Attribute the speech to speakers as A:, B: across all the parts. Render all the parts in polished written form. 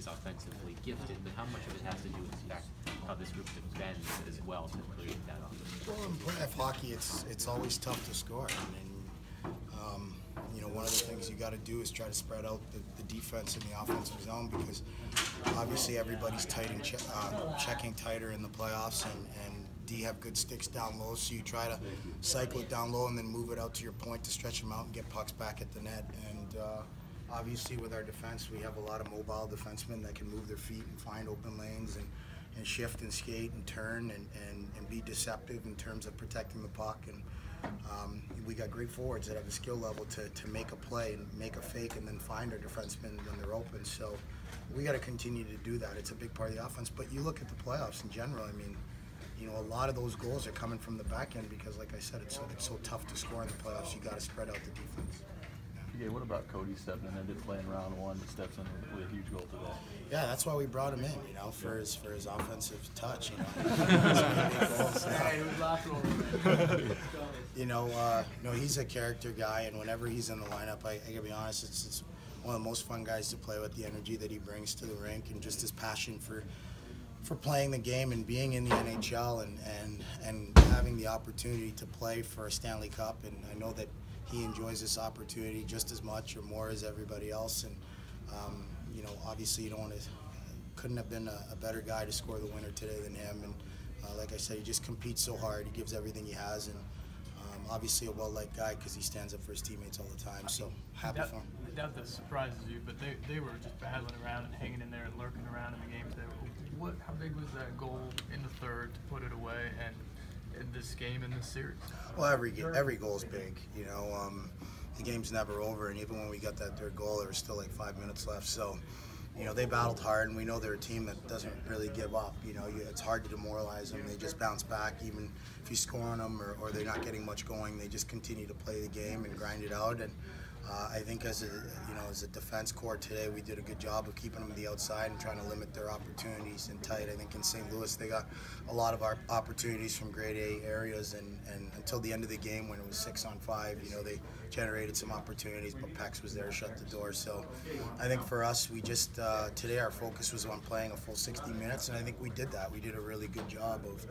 A: is offensively gifted, but how much of it has to do with the fact how this group defends as well to create that offense?
B: Well, in playoff hockey, it's always tough to score. I mean, you know, one of the things you got to do is try to spread out the defense in the offensive zone, because obviously everybody's tight and checking tighter in the playoffs, and D have good sticks down low, so you try to cycle it down low and then move it out to your point to stretch them out and get pucks back at the net. And obviously with our defense, we have a lot of mobile defensemen that can move their feet and find open lanes and shift and skate and turn and be deceptive in terms of protecting the puck. And we got great forwards that have the skill level to make a play and make a fake and then find our defensemen when they're open. So we got to continue to do that. It's a big part of the offense. But you look at the playoffs in general, I mean, you know, a lot of those goals are coming from the back end because, like I said, it's so tough to score in the playoffs. You got to spread out the defense.
C: Yeah, what about Cody stepping in? Did play in round one, but steps in with a huge goal today.
B: Yeah, that's why we brought him in, you know, for his offensive touch, you know. You know, he's a character guy, and whenever he's in the lineup, I gotta be honest, it's one of the most fun guys to play with. The energy that he brings to the rink and just his passion for playing the game and being in the NHL and having the opportunity to play for a Stanley Cup. And I know that he enjoys this opportunity just as much or more as everybody else. And you know, obviously, you don't want to. Couldn't have been a better guy to score the winner today than him. And like I said, he just competes so hard. He gives everything he has, and obviously a well-liked guy because he stands up for his teammates all the time. So happy for him.
D: I doubt this surprises you, but they were just battling around and hanging in there and lurking around in the game today. How big was that goal in the third to put it away and in this game, in this series?
B: Well, every goal is big. You know, the game's never over, and even when we got that third goal, there was still like 5 minutes left. So, you know, they battled hard, and we know they're a team that doesn't really give up. You know, it's hard to demoralize them. They just bounce back, even if you score on them or they're not getting much going. They just continue to play the game and grind it out. And I think as a defense core today, we did a good job of keeping them to the outside and trying to limit their opportunities in tight. I think in St. Louis they got a lot of our opportunities from grade A areas, and until the end of the game when it was 6-on-5, you know, they generated some opportunities, but Pex was there to shut the door. So I think for us, we just today our focus was on playing a full 60 minutes, and I think we did that. We did a really good job of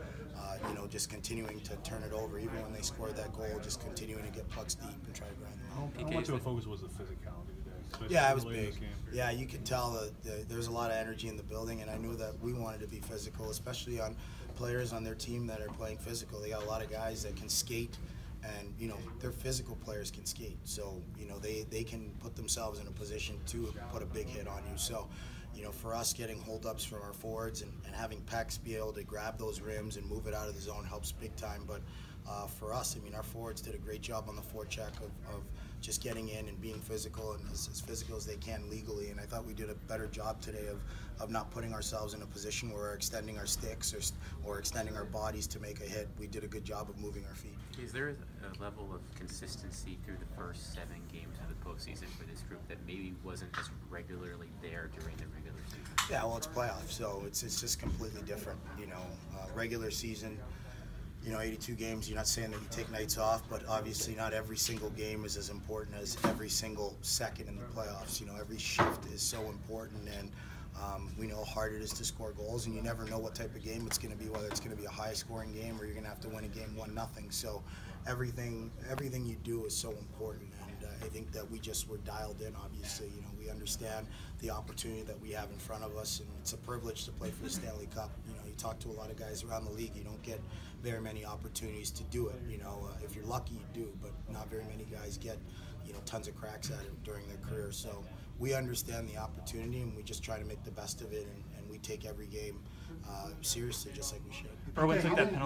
B: you know, just continuing to turn it over, even when they scored that goal, just continuing to get pucks deep and try to grind them out.
E: How much of a focus was the physicality today?
B: Yeah, it was big. Yeah, you could tell that there's a lot of energy in the building, and I knew that we wanted to be physical, especially on players on their team that are playing physical. They got a lot of guys that can skate, and you know, their physical players can skate, so you know they can put themselves in a position to put a big hit on you. So you know, for us, getting holdups from our forwards and having Pex be able to grab those rims and move it out of the zone helps big time. But for us, I mean, our forwards did a great job on the forecheck of just getting in and being physical and as physical as they can legally. And I thought we did a better job today of not putting ourselves in a position where we're extending our sticks or extending our bodies to make a hit. We did a good job of moving our feet.
A: Is there a level of consistency through the first 7 games of the postseason for this group that maybe wasn't as regularly there during the regular season?
B: Yeah, well, it's playoffs, so it's just completely different. You know, regular season, you know, 82 games, you're not saying that you take nights off, but obviously not every single game is as important as every single second in the playoffs. You know, every shift is so important, and we know how hard it is to score goals, and you never know what type of game it's going to be, whether it's going to be a high-scoring game or you're going to have to win a game 1-0. So everything you do is so important, and I think that we just were dialed in, obviously. You know, we understand the opportunity that we have in front of us, and it's a privilege to play for the Stanley Cup. You know, you talk to a lot of guys around the league, you don't get very many opportunities to do it. You know, if you're lucky, you do, but not very many guys get, you know, tons of cracks at it during their career. So we understand the opportunity, and we just try to make the best of it, and we take every game seriously, just like we should.
D: Irwin took that penalty.